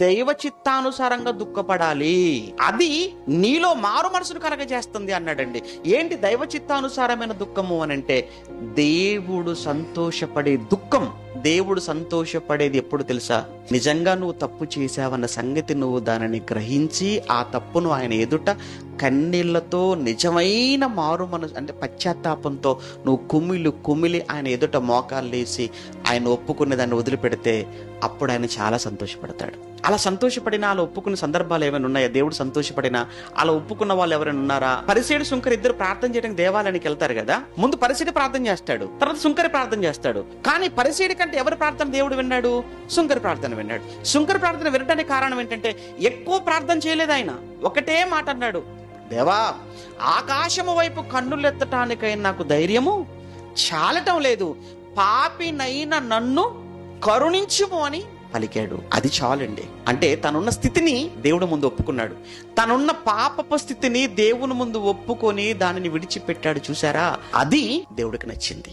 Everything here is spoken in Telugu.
దైవ చిత్తానుసారంగా దుఃఖపడాలి, అది నీలో మారు మనసును కలగజేస్తుంది అన్నాడండి. ఏంటి దైవ చిత్తానుసారమైన దుఃఖము అని అంటే, దేవుడు సంతోషపడే దుఃఖం. దేవుడు సంతోషపడేది ఎప్పుడు తెలుసా? నిజంగా నువ్వు తప్పు చేశావన్న సంగతి నువ్వు దానిని గ్రహించి ఆ తప్పును ఆయన ఎదుట కన్నీళ్లతో, నిజమైన మారు మనసు అంటే పశ్చాత్తాపంతో నువ్వు కుమిలి ఆయన ఎదుట మోకాళ్ళేసి ఆయన ఒప్పుకునే దాన్ని వదిలిపెడితే అప్పుడు ఆయన చాలా సంతోషపడతాడు. అలా సంతోషపడినా, అలా ఒప్పుకున్న సందర్భాలు ఏమైనా ఉన్నాయా? దేవుడు సంతోషపడినా అలా ఒప్పుకున్న వాళ్ళు ఎవరైనా ఉన్నారా? పరిసేడు సుంకరి ఇద్దరు ప్రార్థన చేయడానికి దేవాలయానికి వెళ్తారు కదా. ముందు పరిసేడు ప్రార్థన చేస్తాడు, తర్వాత సుంకరి ప్రార్థన చేస్తాడు. కానీ పరిసేడి కంటే ఎవరి ప్రార్థన దేవుడు విన్నాడు? సుంకరి ప్రార్థన విన్నాడు. సుంకరి ప్రార్థన వినడానికి కారణం ఏంటంటే, ఎక్కువ ప్రార్థన చేయలేదు ఆయన. ఒకటే మాట అన్నాడు, దేవా, ఆకాశము వైపు కన్నులెత్తటానికైనా నాకు ధైర్యము చాలటం లేదు, పాపినైన నన్ను కరుణించుము అని పలికాడు. అది చాలండి. అంటే తనున్న స్థితిని దేవుడు ముందు ఒప్పుకున్నాడు. తనున్న పాపపు స్థితిని దేవుని ముందు ఒప్పుకొని దానిని విడిచిపెట్టాడు. చూసారా? అది దేవుడికి నచ్చింది.